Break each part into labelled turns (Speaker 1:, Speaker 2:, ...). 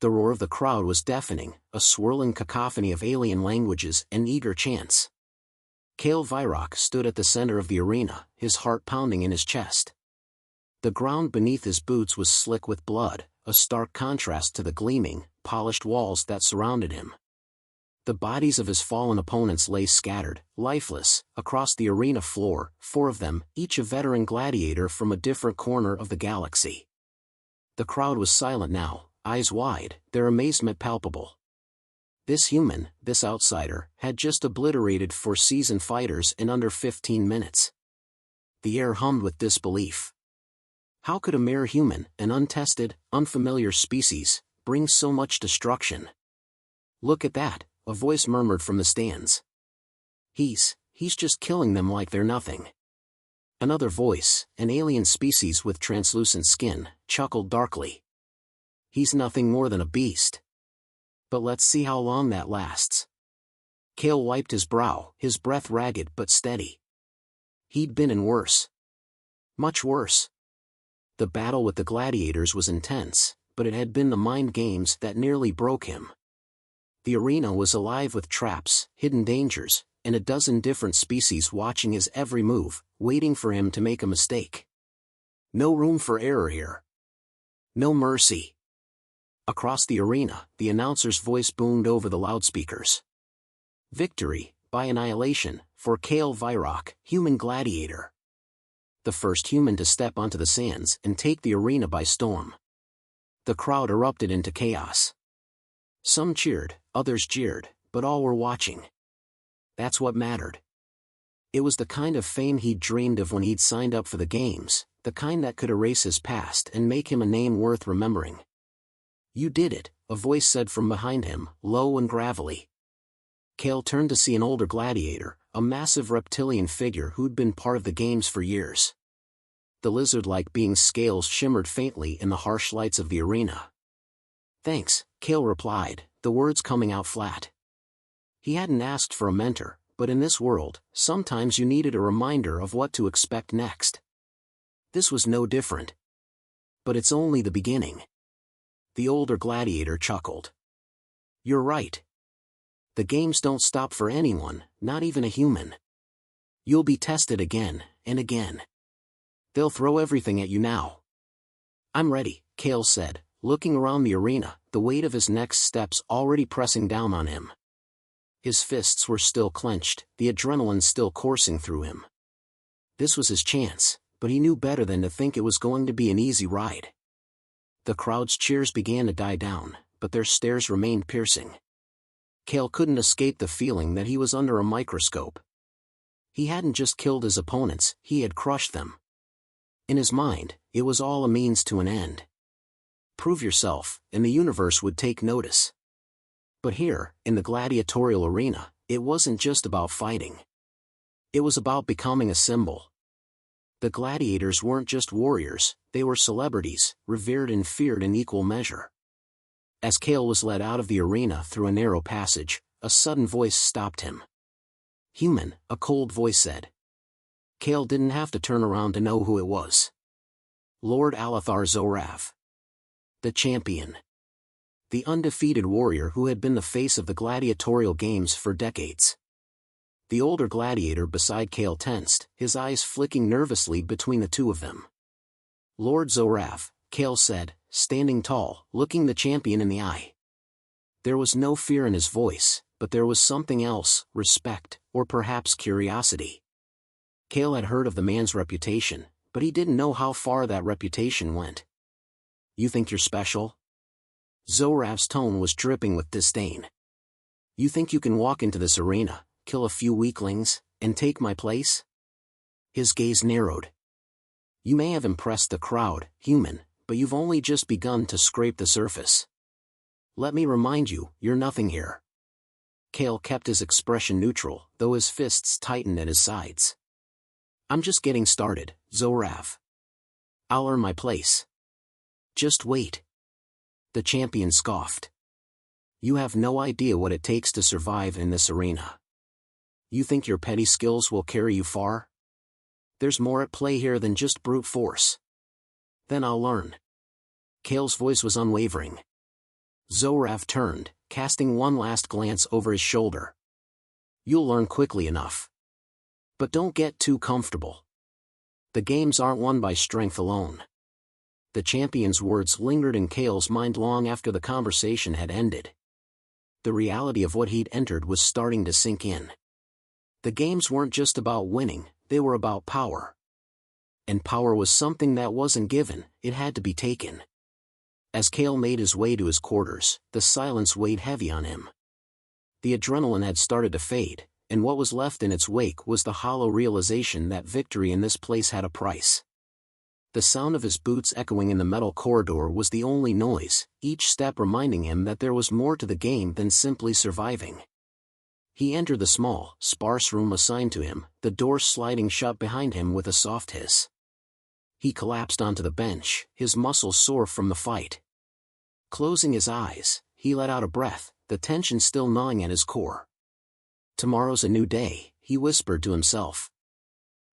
Speaker 1: The roar of the crowd was deafening, a swirling cacophony of alien languages and eager chants. Kale Vyrok stood at the center of the arena, his heart pounding in his chest. The ground beneath his boots was slick with blood, a stark contrast to the gleaming, polished walls that surrounded him. The bodies of his fallen opponents lay scattered, lifeless, across the arena floor, 4 of them, each a veteran gladiator from a different corner of the galaxy. The crowd was silent now, eyes wide, their amazement palpable. This human, this outsider, had just obliterated 4 seasoned fighters in under 15 minutes. The air hummed with disbelief. How could a mere human, an untested, unfamiliar species, bring so much destruction? "Look at that," a voice murmured from the stands. He's just killing them like they're nothing." Another voice, an alien species with translucent skin, chuckled darkly. "He's nothing more than a beast. But let's see how long that lasts." Kale wiped his brow, his breath ragged but steady. He'd been in worse. Much worse. The battle with the gladiators was intense, but it had been the mind games that nearly broke him. The arena was alive with traps, hidden dangers, and a dozen different species watching his every move, waiting for him to make a mistake. No room for error here. No mercy. Across the arena, the announcer's voice boomed over the loudspeakers. "Victory, by annihilation, for Kale Vyrok, human gladiator. The first human to step onto the sands and take the arena by storm." The crowd erupted into chaos. Some cheered, others jeered, but all were watching. That's what mattered. It was the kind of fame he'd dreamed of when he'd signed up for the games, the kind that could erase his past and make him a name worth remembering. "You did it," a voice said from behind him, low and gravelly. Kale turned to see an older gladiator, a massive reptilian figure who'd been part of the games for years. The lizard-like being's scales shimmered faintly in the harsh lights of the arena. "Thanks," Kale replied, the words coming out flat. He hadn't asked for a mentor, but in this world, sometimes you needed a reminder of what to expect next. This was no different. But it's only the beginning. The older gladiator chuckled. "You're right. The games don't stop for anyone, not even a human. You'll be tested again, and again. They'll throw everything at you now." "I'm ready," Kale said, looking around the arena, the weight of his next steps already pressing down on him. His fists were still clenched, the adrenaline still coursing through him. This was his chance, but he knew better than to think it was going to be an easy ride. The crowd's cheers began to die down, but their stares remained piercing. Kale couldn't escape the feeling that he was under a microscope. He hadn't just killed his opponents, he had crushed them. In his mind, it was all a means to an end. Prove yourself, and the universe would take notice. But here, in the gladiatorial arena, it wasn't just about fighting. It was about becoming a symbol. The gladiators weren't just warriors, they were celebrities, revered and feared in equal measure. As Kale was led out of the arena through a narrow passage, a sudden voice stopped him. "Human," a cold voice said. Kale didn't have to turn around to know who it was. Lord Alathar Zorav. The champion. The undefeated warrior who had been the face of the gladiatorial games for decades. The older gladiator beside Kale tensed, his eyes flicking nervously between the two of them. "Lord Zorav," Kale said, standing tall, looking the champion in the eye. There was no fear in his voice, but there was something else, respect, or perhaps curiosity. Kale had heard of the man's reputation, but he didn't know how far that reputation went. "You think you're special?" Zorav's tone was dripping with disdain. "You think you can walk into this arena, kill a few weaklings, and take my place?" His gaze narrowed. "You may have impressed the crowd, human, but you've only just begun to scrape the surface. Let me remind you, you're nothing here." Kale kept his expression neutral, though his fists tightened at his sides. "I'm just getting started, Zorav. I'll earn my place. Just wait." The champion scoffed. "You have no idea what it takes to survive in this arena. You think your petty skills will carry you far? There's more at play here than just brute force." "Then I'll learn." Kale's voice was unwavering. Zorav turned, casting one last glance over his shoulder. You'll learn quickly enough. But don't get too comfortable. The games aren't won by strength alone. The champion's words lingered in Kale's mind long after the conversation had ended. The reality of what he'd entered was starting to sink in. The games weren't just about winning, they were about power. And power was something that wasn't given, it had to be taken. As Kale made his way to his quarters, the silence weighed heavy on him. The adrenaline had started to fade, and what was left in its wake was the hollow realization that victory in this place had a price. The sound of his boots echoing in the metal corridor was the only noise, each step reminding him that there was more to the game than simply surviving. He entered the small, sparse room assigned to him, the door sliding shut behind him with a soft hiss. He collapsed onto the bench, his muscles sore from the fight. Closing his eyes, he let out a breath, the tension still gnawing at his core. Tomorrow's a new day, he whispered to himself.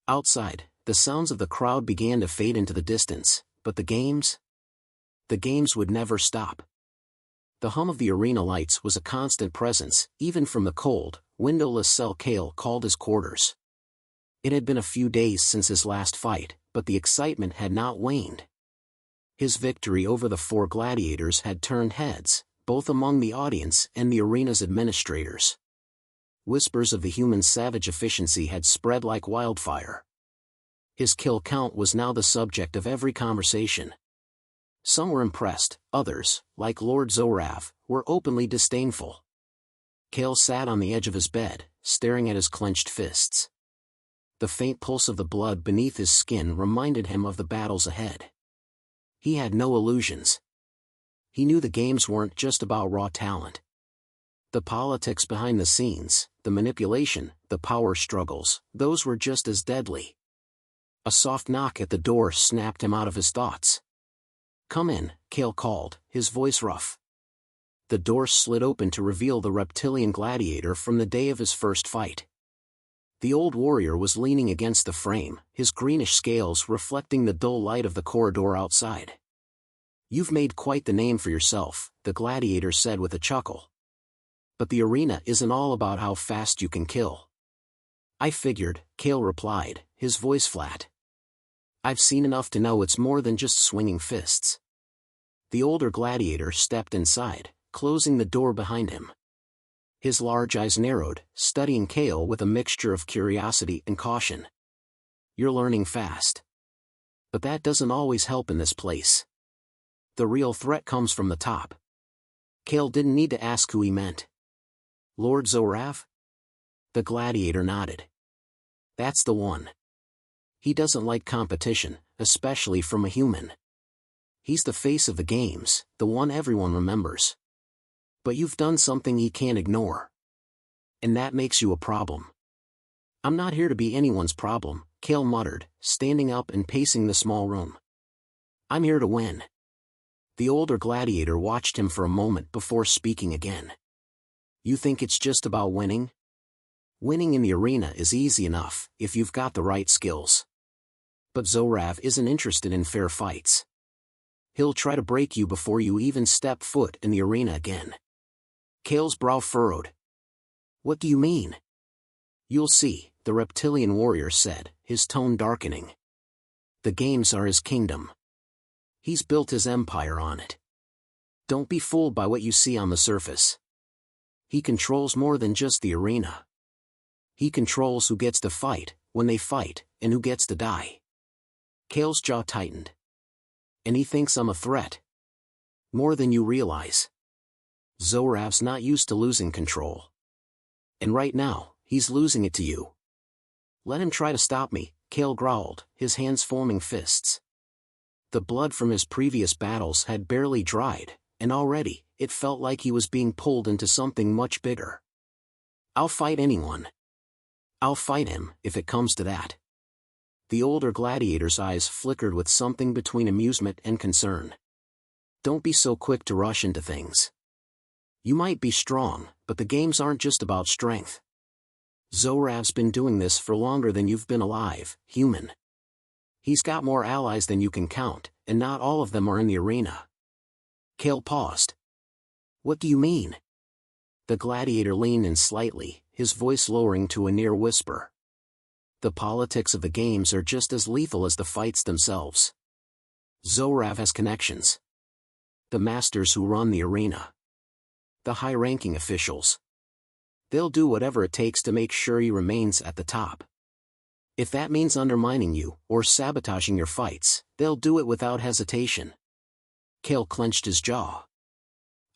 Speaker 1: Outside, the sounds of the crowd began to fade into the distance, but the games? The games would never stop. The hum of the arena lights was a constant presence, even from the cold, windowless cell Kale called his quarters. It had been a few days since his last fight, but the excitement had not waned. His victory over the 4 gladiators had turned heads, both among the audience and the arena's administrators. Whispers of the human's savage efficiency had spread like wildfire. His kill count was now the subject of every conversation. Some were impressed, others, like Lord Zorav, were openly disdainful. Kale sat on the edge of his bed, staring at his clenched fists. The faint pulse of the blood beneath his skin reminded him of the battles ahead. He had no illusions. He knew the games weren't just about raw talent. The politics behind the scenes, the manipulation, the power struggles, those were just as deadly. A soft knock at the door snapped him out of his thoughts. "Come in," Kale called, his voice rough. The door slid open to reveal the reptilian gladiator from the day of his first fight. The old warrior was leaning against the frame, his greenish scales reflecting the dull light of the corridor outside. "You've made quite the name for yourself," the gladiator said with a chuckle. "But the arena isn't all about how fast you can kill." "I figured," Kale replied, his voice flat. "I've seen enough to know it's more than just swinging fists." The older gladiator stepped inside, closing the door behind him. His large eyes narrowed, studying Kale with a mixture of curiosity and caution. "You're learning fast. But that doesn't always help in this place. The real threat comes from the top." Kale didn't need to ask who he meant. "Lord Zorav?" The gladiator nodded. "That's the one. He doesn't like competition, especially from a human. He's the face of the games, the one everyone remembers. But you've done something he can't ignore. And that makes you a problem." "I'm not here to be anyone's problem," Kale muttered, standing up and pacing the small room. "I'm here to win." The older gladiator watched him for a moment before speaking again. "You think it's just about winning? Winning in the arena is easy enough, if you've got the right skills. But Zorav isn't interested in fair fights. He'll try to break you before you even step foot in the arena again." Kale's brow furrowed. "What do you mean?" "You'll see," the reptilian warrior said, his tone darkening. "The games are his kingdom. He's built his empire on it. Don't be fooled by what you see on the surface. He controls more than just the arena. He controls who gets to fight, when they fight, and who gets to die." Kale's jaw tightened. "And he thinks I'm a threat?" "More than you realize. Zorav's not used to losing control. And right now, he's losing it to you." "Let him try to stop me," Kale growled, his hands forming fists. The blood from his previous battles had barely dried, and already, it felt like he was being pulled into something much bigger. "I'll fight anyone. I'll fight him, if it comes to that." The older gladiator's eyes flickered with something between amusement and concern. "Don't be so quick to rush into things. You might be strong, but the games aren't just about strength. Zorav's been doing this for longer than you've been alive, human. He's got more allies than you can count, and not all of them are in the arena." Kale paused. What do you mean? The gladiator leaned in slightly, his voice lowering to a near whisper. The politics of the games are just as lethal as the fights themselves. Zorav has connections. The masters who run the arena. The high-ranking officials. They'll do whatever it takes to make sure he remains at the top. If that means undermining you, or sabotaging your fights, they'll do it without hesitation. Kale clenched his jaw.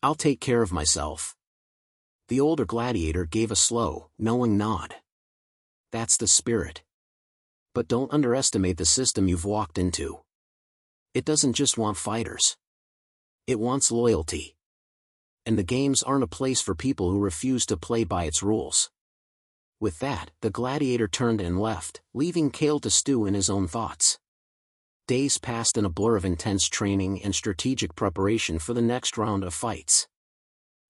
Speaker 1: I'll take care of myself. The older gladiator gave a slow, knowing nod. That's the spirit. But don't underestimate the system you've walked into. It doesn't just want fighters. It wants loyalty. And the games aren't a place for people who refuse to play by its rules. With that, the gladiator turned and left, leaving Kale to stew in his own thoughts. Days passed in a blur of intense training and strategic preparation for the next round of fights.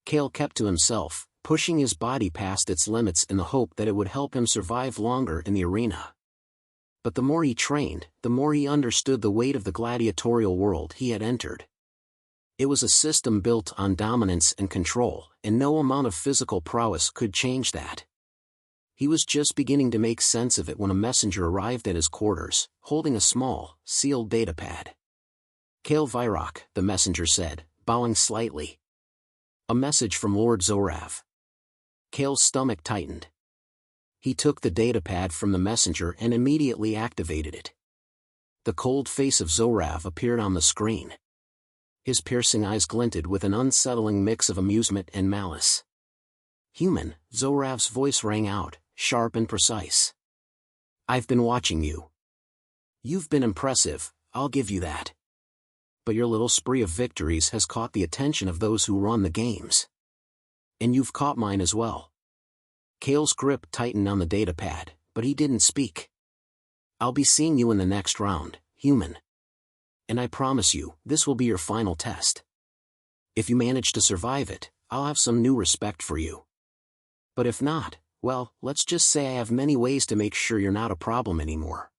Speaker 1: Kale kept to himself, pushing his body past its limits in the hope that it would help him survive longer in the arena. But the more he trained, the more he understood the weight of the gladiatorial world he had entered. It was a system built on dominance and control, and no amount of physical prowess could change that. He was just beginning to make sense of it when a messenger arrived at his quarters, holding a small, sealed datapad. Kale Virok, the messenger said, bowing slightly. A message from Lord Zorav. Kale's stomach tightened. He took the datapad from the messenger and immediately activated it. The cold face of Zorav appeared on the screen. His piercing eyes glinted with an unsettling mix of amusement and malice. Human, Zorav's voice rang out, sharp and precise. I've been watching you. You've been impressive, I'll give you that. But your little spree of victories has caught the attention of those who run the games. And you've caught mine as well. Kale's grip tightened on the datapad, but he didn't speak. I'll be seeing you in the next round, human. And I promise you, this will be your final test. If you manage to survive it, I'll have some new respect for you. But if not, well, let's just say I have many ways to make sure you're not a problem anymore.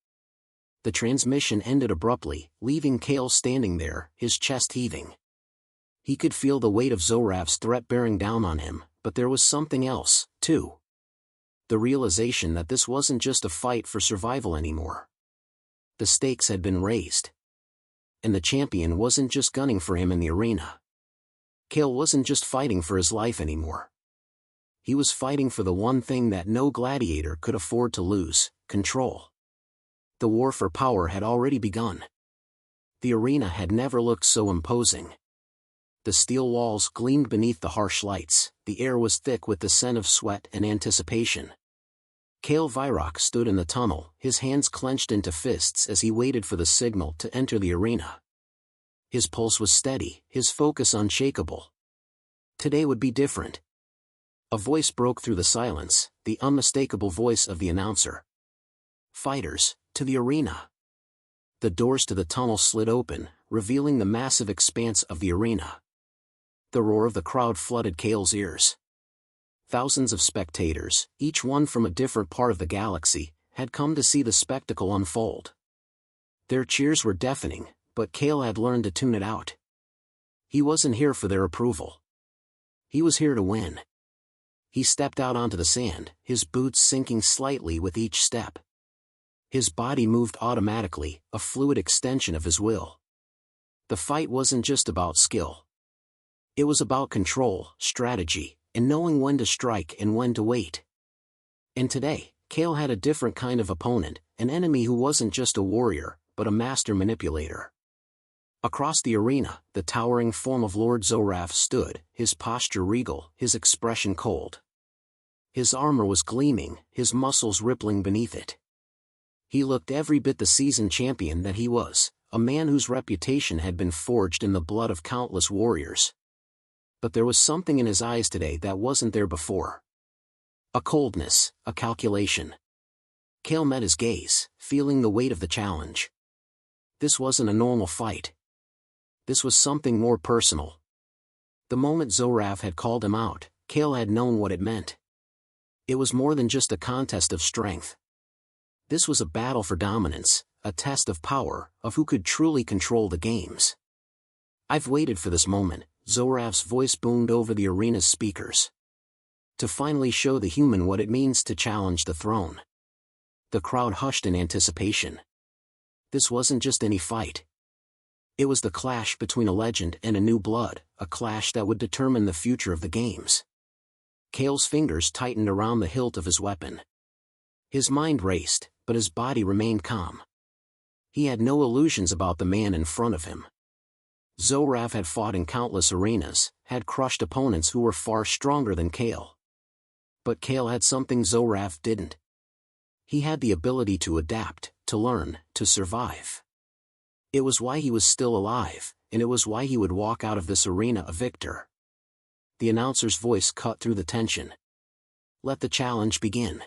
Speaker 1: The transmission ended abruptly, leaving Kale standing there, his chest heaving. He could feel the weight of Zorav's threat bearing down on him, but there was something else, too. The realization that this wasn't just a fight for survival anymore. The stakes had been raised. And the champion wasn't just gunning for him in the arena. Kale wasn't just fighting for his life anymore. He was fighting for the one thing that no gladiator could afford to lose, control. The war for power had already begun. The arena had never looked so imposing. The steel walls gleamed beneath the harsh lights, the air was thick with the scent of sweat and anticipation. Kale Virok stood in the tunnel, his hands clenched into fists as he waited for the signal to enter the arena. His pulse was steady, his focus unshakable. Today would be different. A voice broke through the silence, the unmistakable voice of the announcer. Fighters, to the arena. The doors to the tunnel slid open, revealing the massive expanse of the arena. The roar of the crowd flooded Kale's ears. Thousands of spectators, each one from a different part of the galaxy, had come to see the spectacle unfold. Their cheers were deafening, but Kale had learned to tune it out. He wasn't here for their approval. He was here to win. He stepped out onto the sand, his boots sinking slightly with each step. His body moved automatically, a fluid extension of his will. The fight wasn't just about skill. It was about control, strategy, and knowing when to strike and when to wait. And today, Kale had a different kind of opponent, an enemy who wasn't just a warrior, but a master manipulator. Across the arena, the towering form of Lord Zorav stood, his posture regal, his expression cold. His armor was gleaming, his muscles rippling beneath it. He looked every bit the seasoned champion that he was, a man whose reputation had been forged in the blood of countless warriors. But there was something in his eyes today that wasn't there before. A coldness, a calculation. Kale met his gaze, feeling the weight of the challenge. This wasn't a normal fight. This was something more personal. The moment Zorav had called him out, Kale had known what it meant. It was more than just a contest of strength. This was a battle for dominance, a test of power, of who could truly control the games. I've waited for this moment, Zorav's voice boomed over the arena's speakers. To finally show the human what it means to challenge the throne. The crowd hushed in anticipation. This wasn't just any fight. It was the clash between a legend and a new blood, a clash that would determine the future of the games. Kale's fingers tightened around the hilt of his weapon. His mind raced, but his body remained calm. He had no illusions about the man in front of him. Zorav had fought in countless arenas, had crushed opponents who were far stronger than Kale. But Kale had something Zorav didn't. He had the ability to adapt, to learn, to survive. It was why he was still alive, and it was why he would walk out of this arena a victor. The announcer's voice cut through the tension. Let the challenge begin.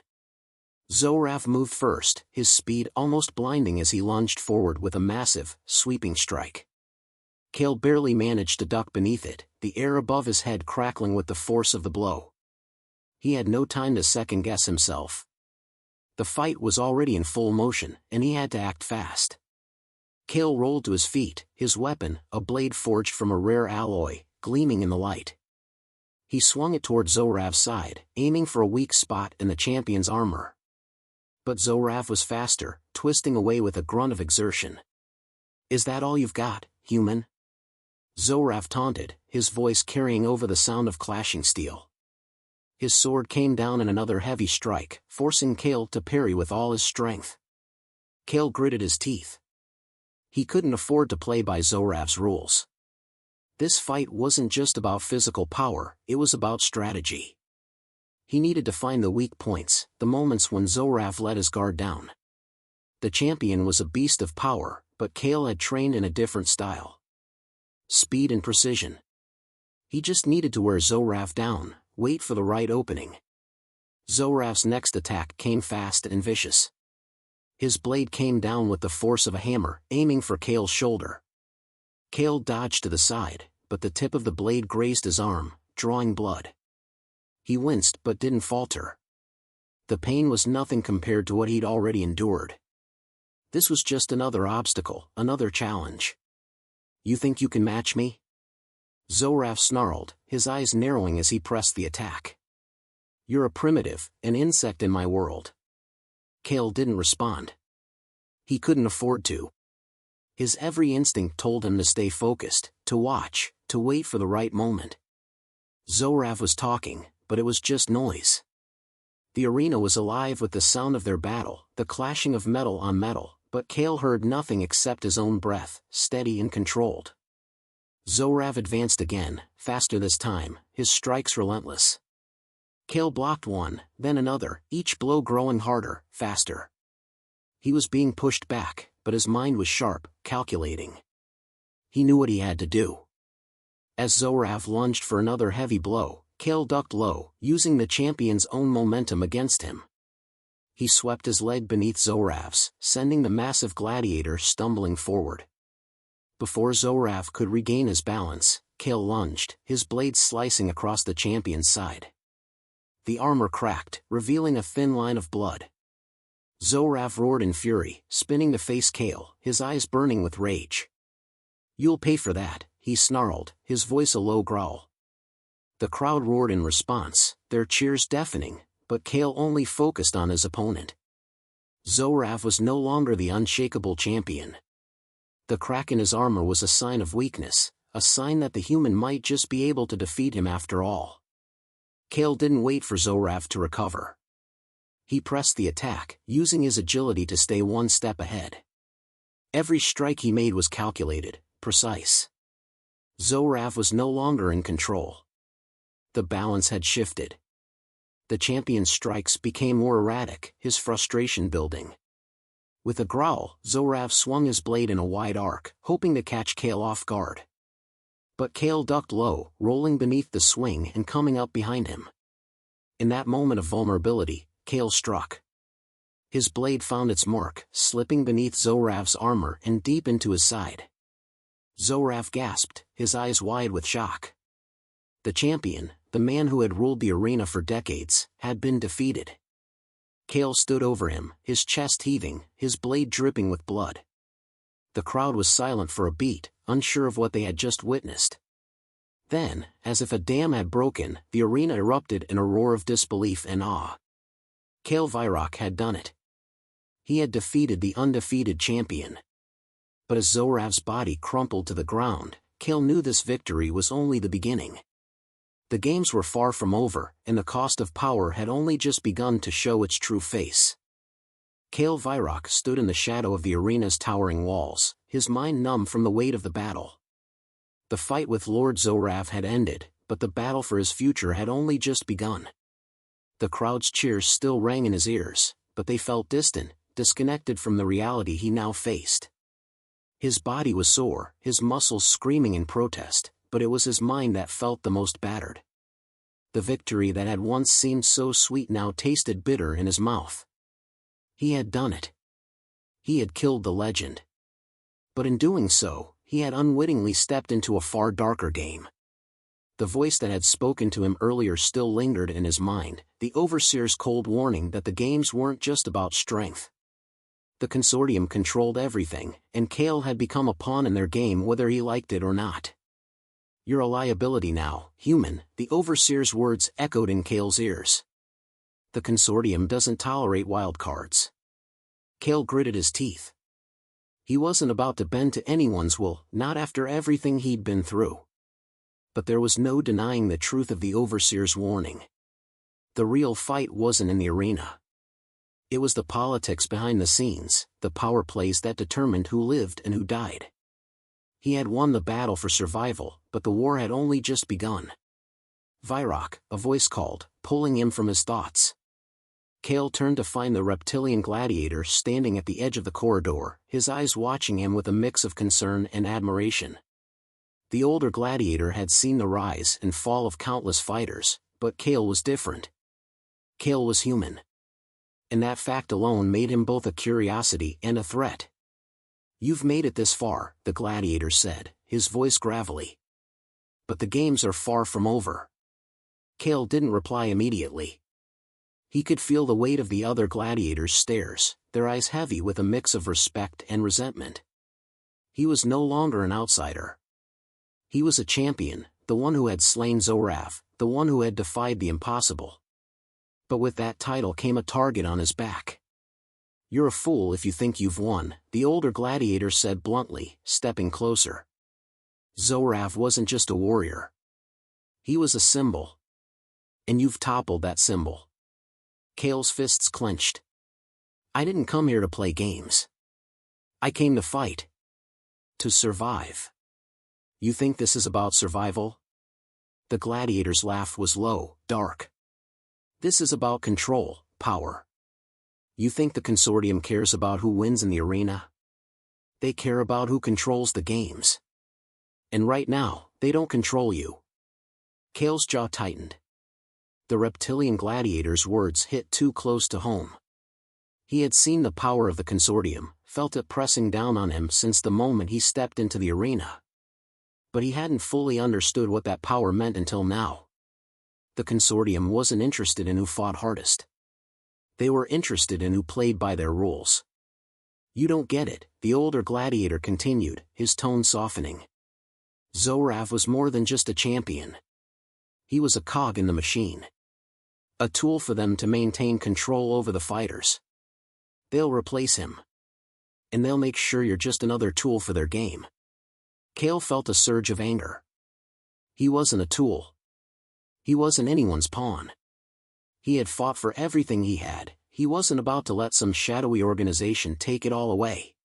Speaker 1: Zorav moved first, his speed almost blinding as he lunged forward with a massive, sweeping strike. Kale barely managed to duck beneath it, the air above his head crackling with the force of the blow. He had no time to second-guess himself. The fight was already in full motion, and he had to act fast. Kale rolled to his feet, his weapon, a blade forged from a rare alloy, gleaming in the light. He swung it toward Zorav's side, aiming for a weak spot in the champion's armor. But Zorav was faster, twisting away with a grunt of exertion. Is that all you've got, human? Zorav taunted, his voice carrying over the sound of clashing steel. His sword came down in another heavy strike, forcing Kale to parry with all his strength. Kale gritted his teeth. He couldn't afford to play by Zorav's rules. This fight wasn't just about physical power, it was about strategy. He needed to find the weak points, the moments when Zorav let his guard down. The champion was a beast of power, but Kale had trained in a different style. Speed and precision. He just needed to wear Zorav down, wait for the right opening. Zorav's next attack came fast and vicious. His blade came down with the force of a hammer, aiming for Kale's shoulder. Kale dodged to the side, but the tip of the blade grazed his arm, drawing blood. He winced but didn't falter. The pain was nothing compared to what he'd already endured. This was just another obstacle, another challenge. You think you can match me? Zorav snarled, his eyes narrowing as he pressed the attack. You're a primitive, an insect in my world. Kale didn't respond. He couldn't afford to. His every instinct told him to stay focused, to watch, to wait for the right moment. Zorav was talking, but it was just noise. The arena was alive with the sound of their battle, the clashing of metal on metal, but Kale heard nothing except his own breath, steady and controlled. Zorav advanced again, faster this time, his strikes relentless. Kale blocked one, then another, each blow growing harder, faster. He was being pushed back, but his mind was sharp, calculating. He knew what he had to do. As Zorav lunged for another heavy blow, Kale ducked low, using the champion's own momentum against him. He swept his leg beneath Zorav's, sending the massive gladiator stumbling forward. Before Zorav could regain his balance, Kale lunged, his blade slicing across the champion's side. The armor cracked, revealing a thin line of blood. Zorav roared in fury, spinning to face Kale, his eyes burning with rage. You'll pay for that, he snarled, his voice a low growl. The crowd roared in response, their cheers deafening, but Kale only focused on his opponent. Zorav was no longer the unshakable champion. The crack in his armor was a sign of weakness, a sign that the human might just be able to defeat him after all. Kale didn't wait for Zorav to recover. He pressed the attack, using his agility to stay one step ahead. Every strike he made was calculated, precise. Zorav was no longer in control. The balance had shifted. The champion's strikes became more erratic, his frustration building. With a growl, Zorav swung his blade in a wide arc, hoping to catch Kale off guard. But Kale ducked low, rolling beneath the swing and coming up behind him. In that moment of vulnerability, Kale struck. His blade found its mark, slipping beneath Zorav's armor and deep into his side. Zorav gasped, his eyes wide with shock. The champion, the man who had ruled the arena for decades, had been defeated. Kale stood over him, his chest heaving, his blade dripping with blood. The crowd was silent for a beat, unsure of what they had just witnessed. Then, as if a dam had broken, the arena erupted in a roar of disbelief and awe. Kale Virok had done it. He had defeated the undefeated champion. But as Zorav's body crumpled to the ground, Kale knew this victory was only the beginning. The games were far from over, and the cost of power had only just begun to show its true face. Kale Virok stood in the shadow of the arena's towering walls, his mind numb from the weight of the battle. The fight with Lord Zorav had ended, but the battle for his future had only just begun. The crowd's cheers still rang in his ears, but they felt distant, disconnected from the reality he now faced. His body was sore, his muscles screaming in protest, but it was his mind that felt the most battered. The victory that had once seemed so sweet now tasted bitter in his mouth. He had done it. He had killed the legend. But in doing so, he had unwittingly stepped into a far darker game. The voice that had spoken to him earlier still lingered in his mind, the Overseer's cold warning that the games weren't just about strength. The Consortium controlled everything, and Kale had become a pawn in their game whether he liked it or not. "You're a liability now, human," the Overseer's words echoed in Kale's ears. "The Consortium doesn't tolerate wildcards." Kale gritted his teeth. He wasn't about to bend to anyone's will, not after everything he'd been through. But there was no denying the truth of the Overseer's warning. The real fight wasn't in the arena. It was the politics behind the scenes, the power plays that determined who lived and who died. He had won the battle for survival, but the war had only just begun. "Virok," a voice called, pulling him from his thoughts. Kale turned to find the reptilian gladiator standing at the edge of the corridor, his eyes watching him with a mix of concern and admiration. The older gladiator had seen the rise and fall of countless fighters, but Kale was different. Kale was human. And that fact alone made him both a curiosity and a threat. "You've made it this far," the gladiator said, his voice gravelly. "But the games are far from over." Kale didn't reply immediately. He could feel the weight of the other gladiators' stares, their eyes heavy with a mix of respect and resentment. He was no longer an outsider. He was a champion, the one who had slain Zorav, the one who had defied the impossible. But with that title came a target on his back. "You're a fool if you think you've won," the older gladiator said bluntly, stepping closer. "Zorav wasn't just a warrior. He was a symbol. And you've toppled that symbol." Kale's fists clenched. "I didn't come here to play games. I came to fight. To survive." "You think this is about survival?" The gladiator's laugh was low, dark. "This is about control, power. You think the Consortium cares about who wins in the arena? They care about who controls the games. And right now, they don't control you." Kale's jaw tightened. The reptilian gladiator's words hit too close to home. He had seen the power of the Consortium, felt it pressing down on him since the moment he stepped into the arena. But he hadn't fully understood what that power meant until now. The Consortium wasn't interested in who fought hardest. They were interested in who played by their rules. "You don't get it," the older gladiator continued, his tone softening. "Zorav was more than just a champion. He was a cog in the machine. A tool for them to maintain control over the fighters. They'll replace him. And they'll make sure you're just another tool for their game." Kale felt a surge of anger. He wasn't a tool. He wasn't anyone's pawn. He had fought for everything he had. He wasn't about to let some shadowy organization take it all away.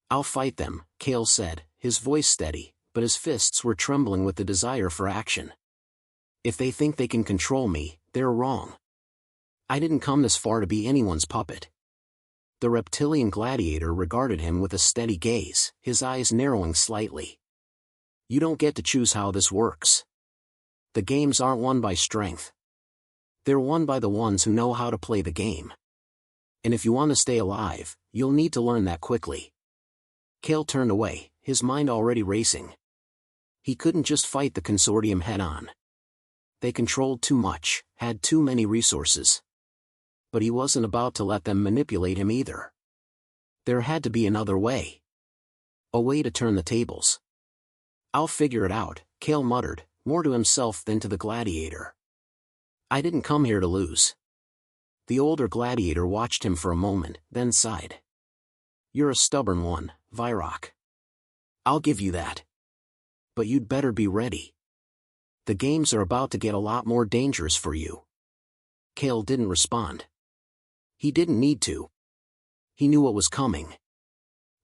Speaker 1: "I'll fight them," Kale said, his voice steady, but his fists were trembling with the desire for action. "If they think they can control me, they're wrong. I didn't come this far to be anyone's puppet." The reptilian gladiator regarded him with a steady gaze, his eyes narrowing slightly. "You don't get to choose how this works. The games aren't won by strength. They're won by the ones who know how to play the game. And if you want to stay alive, you'll need to learn that quickly." Kale turned away, his mind already racing. He couldn't just fight the Consortium head-on. They controlled too much, had too many resources. But he wasn't about to let them manipulate him either. There had to be another way. A way to turn the tables. "I'll figure it out," Kale muttered, more to himself than to the gladiator. "I didn't come here to lose." The older gladiator watched him for a moment, then sighed. "You're a stubborn one, Virok. I'll give you that. But you'd better be ready. The games are about to get a lot more dangerous for you." Kale didn't respond. He didn't need to. He knew what was coming.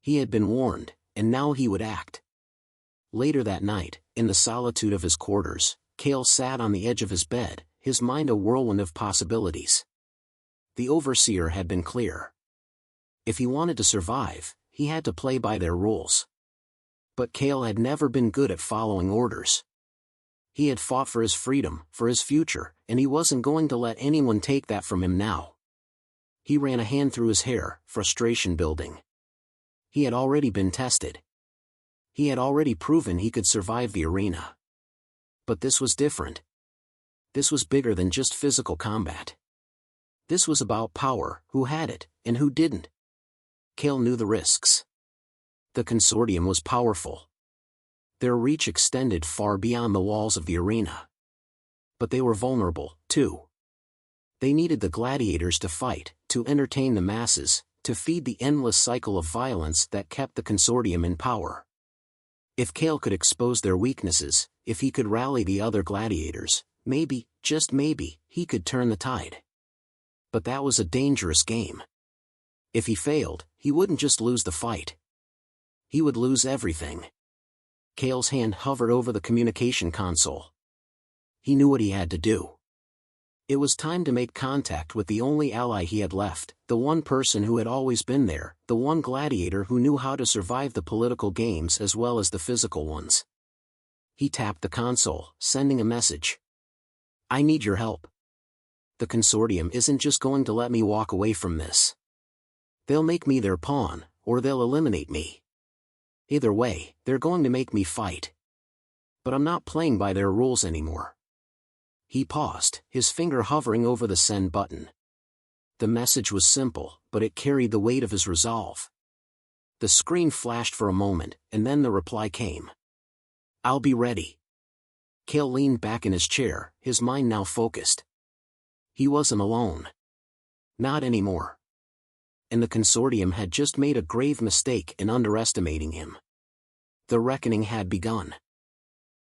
Speaker 1: He had been warned, and now he would act. Later that night, in the solitude of his quarters, Kale sat on the edge of his bed, his mind a whirlwind of possibilities. The overseer had been clear. If he wanted to survive, he had to play by their rules. But Kale had never been good at following orders. He had fought for his freedom, for his future, and he wasn't going to let anyone take that from him now. He ran a hand through his hair, frustration building. He had already been tested. He had already proven he could survive the arena. But this was different. This was bigger than just physical combat. This was about power, who had it, and who didn't. Kale knew the risks. The consortium was powerful. Their reach extended far beyond the walls of the arena. But they were vulnerable, too. They needed the gladiators to fight, to entertain the masses, to feed the endless cycle of violence that kept the consortium in power. If Kale could expose their weaknesses, if he could rally the other gladiators, maybe, just maybe, he could turn the tide. But that was a dangerous game. If he failed, he wouldn't just lose the fight. He would lose everything. Kale's hand hovered over the communication console. He knew what he had to do. It was time to make contact with the only ally he had left, the one person who had always been there, the one gladiator who knew how to survive the political games as well as the physical ones. He tapped the console, sending a message. "I need your help. The consortium isn't just going to let me walk away from this. They'll make me their pawn, or they'll eliminate me. Either way, they're going to make me fight. But I'm not playing by their rules anymore." He paused, his finger hovering over the send button. The message was simple, but it carried the weight of his resolve. The screen flashed for a moment, and then the reply came. "I'll be ready." Kale leaned back in his chair, his mind now focused. He wasn't alone. Not anymore. And the consortium had just made a grave mistake in underestimating him. The reckoning had begun.